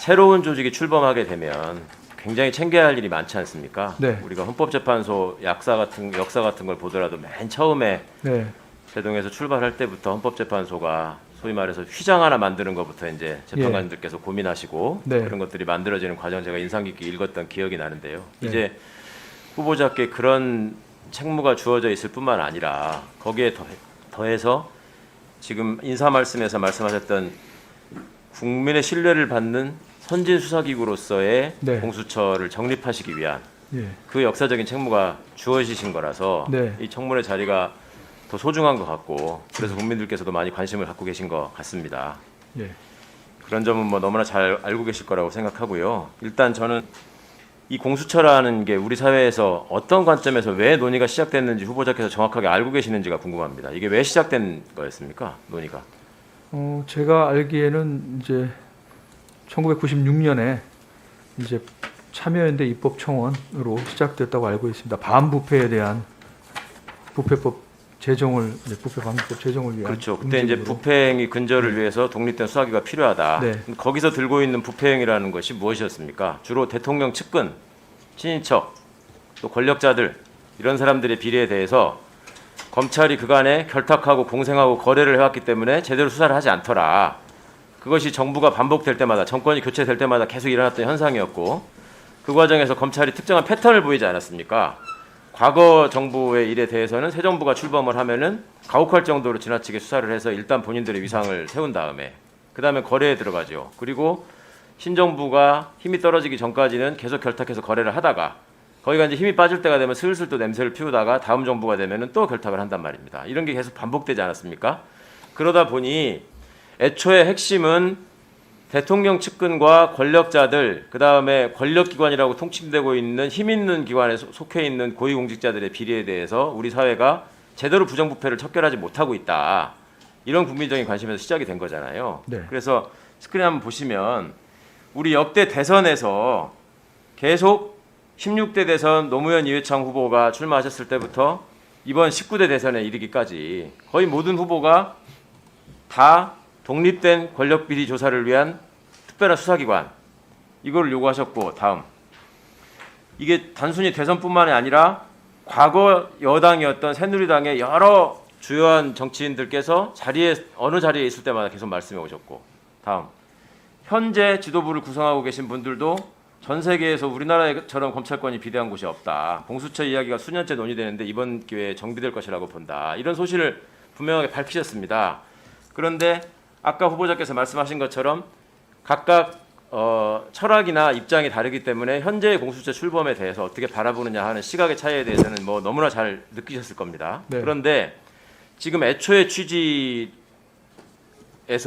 새로운 조직이 출범하게 되면 굉장히 챙겨야 할 일이 많지 않습니까? 네. 우리가 헌법재판소 역사 같은 걸 보더라도 맨 처음에 네. 대동에서 출발할 때부터 헌법재판소가 소위 말해서 휘장 하나 만드는 것부터 이제 재판관님들께서 고민하시고 네. 그런 것들이 만들어지는 과정 제가 인상 깊게 읽었던 기억이 나는데요. 네. 이제 후보자께 그런 책무가 주어져 있을 뿐만 아니라 거기에 더해서 지금 인사 말씀에서 말씀하셨던 국민의 신뢰를 받는 선진 수사기구로서의 네. 공수처를 정립하시기 위한 예. 그 역사적인 책무가 주어지신 거라서 네. 이 청문회 자리가 더 소중한 것 같고 그래서 국민들께서도 많이 관심을 갖고 계신 것 같습니다. 예. 그런 점은 뭐 너무나 잘 알고 계실 거라고 생각하고요. 일단 저는 이 공수처라는 게 우리 사회에서 어떤 관점에서 왜 논의가 시작됐는지 후보자께서 정확하게 알고 계시는지가 궁금합니다. 이게 왜 시작된 거였습니까? 논의가. 제가 알기에는 이제 1996년에 이제 참여연대 입법청원으로 시작됐다고 알고 있습니다. 반부패에 대한 부패법 제정을 부패 방지법 제정을 위한 그렇죠. 그때 이제 움직임으로. 부패행위 근절을 위해서 독립된 수사기가 필요하다. 네. 거기서 들고 있는 부패행위라는 것이 무엇이었습니까? 주로 대통령 측근, 친인척, 또 권력자들 이런 사람들의 비리에 대해서 검찰이 그간에 결탁하고 공생하고 거래를 해왔기 때문에 제대로 수사를 하지 않더라. 그것이 정부가 반복될 때마다 정권이 교체될 때마다 계속 일어났던 현상이었고 그 과정에서 검찰이 특정한 패턴을 보이지 않았습니까? 과거 정부의 일에 대해서는 새 정부가 출범을 하면은 가혹할 정도로 지나치게 수사를 해서 일단 본인들의 위상을 세운 다음에 그 다음에 거래에 들어가죠. 그리고 신정부가 힘이 떨어지기 전까지는 계속 결탁해서 거래를 하다가 거기가 이제 힘이 빠질 때가 되면 슬슬 또 냄새를 피우다가 다음 정부가 되면은 또 결탁을 한단 말입니다. 이런 게 계속 반복되지 않았습니까? 그러다 보니 애초에 핵심은 대통령 측근과 권력자들, 그 다음에 권력기관이라고 통칭되고 있는 힘 있는 기관에 속해 있는 고위공직자들의 비리에 대해서 우리 사회가 제대로 부정부패를 척결하지 못하고 있다. 이런 국민적인 관심에서 시작이 된 거잖아요. 네. 그래서 스크린 한번 보시면 우리 역대 대선에서 계속 16대 대선 노무현 이회창 후보가 출마하셨을 때부터 이번 19대 대선에 이르기까지 거의 모든 후보가 다 독립된 권력비리 조사를 위한 특별한 수사기관 이걸 요구하셨고 다음 이게 단순히 대선뿐만이 아니라 과거 여당이었던 새누리당의 여러 주요한 정치인들께서 어느 자리에 있을 때마다 계속 말씀해 오셨고 다음 현재 지도부를 구성하고 계신 분들도 전 세계에서 우리나라처럼 검찰권이 비대한 곳이 없다. 공수처 이야기가 수년째 논의되는데 이번 기회에 정비될 것이라고 본다. 이런 소신을 분명하게 밝히셨습니다. 그런데 아까 후보자께서 말씀하신 것처럼 각각 철학이나 입장이 다르기 때문에 현재의 공수처 출범에 대해서 어떻게 바라보느냐 하는 시각의 차이에 대해서는 뭐 너무나 잘 느끼셨을 겁니다. 네. 그런데 지금 애초의 취지에서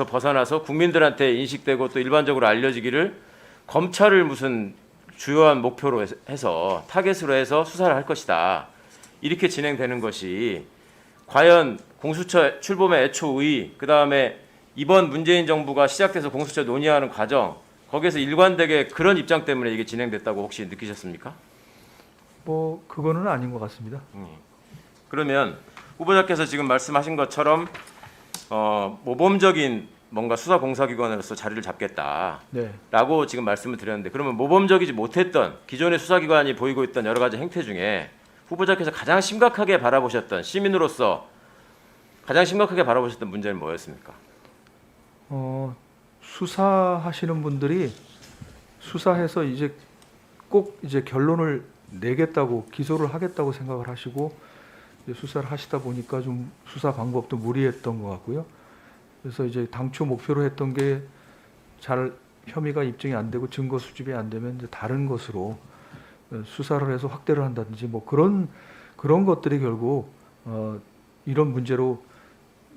벗어나서 국민들한테 인식되고 또 일반적으로 알려지기를 검찰을 무슨 주요한 목표로 해서 타겟으로 해서 수사를 할 것이다. 이렇게 진행되는 것이 과연 공수처 출범의 애초 의의, 그다음에 이번 문재인 정부가 시작돼서 공수처 논의하는 과정, 거기에서 일관되게 그런 입장 때문에 이게 진행됐다고 혹시 느끼셨습니까? 그거는 아닌 것 같습니다. 그러면 후보자께서 지금 말씀하신 것처럼 모범적인 뭔가 수사 공사기관으로서 자리를 잡겠다라고 네. 지금 말씀을 드렸는데 그러면 모범적이지 못했던 기존의 수사기관이 보이고 있던 여러 가지 행태 중에 후보자께서 가장 심각하게 바라보셨던 시민으로서 가장 심각하게 바라보셨던 문제는 뭐였습니까? 수사하시는 분들이 수사해서 이제 꼭 이제 결론을 내겠다고 기소를 하겠다고 생각을 하시고 이제 수사를 하시다 보니까 좀 수사 방법도 무리했던 것 같고요. 그래서 이제 당초 목표로 했던 게 잘 혐의가 입증이 안 되고 증거 수집이 안 되면 이제 다른 것으로 수사를 해서 확대를 한다든지 뭐 그런 것들이 결국 이런 문제로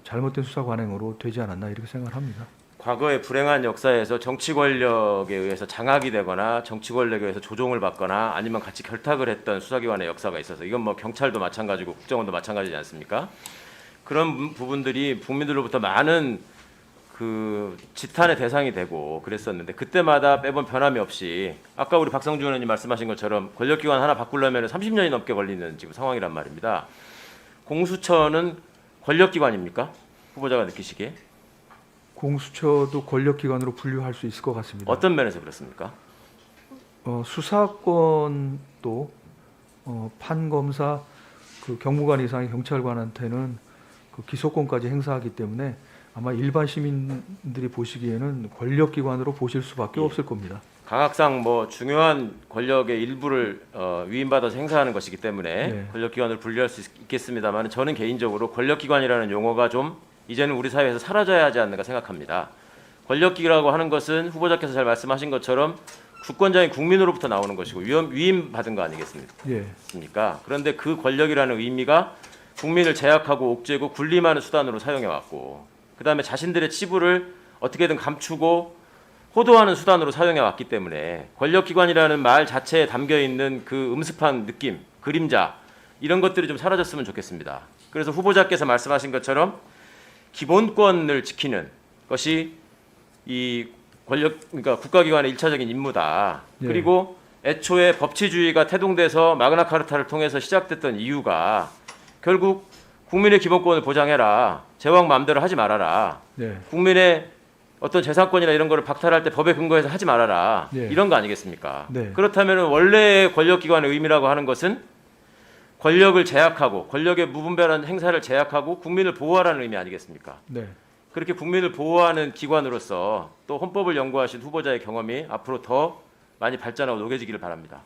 잘못된 수사 관행으로 되지 않았나 이렇게 생각을 합니다. 과거의 불행한 역사에서 정치 권력에 의해서 장악이 되거나 정치 권력에 의해서 조종을 받거나 아니면 같이 결탁을 했던 수사기관의 역사가 있어서 이건 뭐 경찰도 마찬가지고 국정원도 마찬가지지 않습니까? 그런 부분들이 국민들로부터 많은 그 지탄의 대상이 되고 그랬었는데 그때마다 매번 변함이 없이 아까 우리 박성준 의원님 말씀하신 것처럼 권력기관 하나 바꾸려면 30년이 넘게 걸리는 지금 상황이란 말입니다. 공수처는 권력기관입니까? 후보자가 느끼시기에? 공수처도 권력기관으로 분류할 수 있을 것 같습니다. 어떤 면에서 그렇습니까? 수사권도 판검사, 그 경무관 이상의 경찰관한테는 그 기소권까지 행사하기 때문에 아마 일반 시민들이 보시기에는 권력기관으로 보실 수밖에 예. 없을 겁니다. 강학상 뭐 중요한 권력의 일부를 위임받아서 행사하는 것이기 때문에 네. 권력기관을 분류할 수 있겠습니다만 저는 개인적으로 권력기관이라는 용어가 좀 이제는 우리 사회에서 사라져야 하지 않는가 생각합니다. 권력기라고 하는 것은 후보자께서 잘 말씀하신 것처럼 주권자인 국민으로부터 나오는 것이고 위임받은 거 아니겠습니까? 예, 그런데 그 권력이라는 의미가 국민을 제약하고 옥죄고 군림하는 수단으로 사용해왔고 그 다음에 자신들의 치부를 어떻게든 감추고 호도하는 수단으로 사용해왔기 때문에 권력기관이라는 말 자체에 담겨있는 그 음습한 느낌, 그림자 이런 것들이 좀 사라졌으면 좋겠습니다. 그래서 후보자께서 말씀하신 것처럼 기본권을 지키는 것이 이 그러니까 국가기관의 일차적인 임무다. 예. 그리고 애초에 법치주의가 태동돼서 마그나카르타를 통해서 시작됐던 이유가 결국 국민의 기본권을 보장해라. 제왕 마음대로 하지 말아라. 네, 국민의 어떤 재산권이나 이런 거를 박탈할 때 법에 근거해서 하지 말아라. 예. 이런 거 아니겠습니까? 네. 그렇다면 원래의 권력기관의 의미라고 하는 것은 권력을 제약하고 권력의 무분별한 행사를 제약하고 국민을 보호하라는 의미 아니겠습니까? 네. 그렇게 국민을 보호하는 기관으로서 또 헌법을 연구하신 후보자의 경험이 앞으로 더 많이 발전하고 녹여지기를 바랍니다.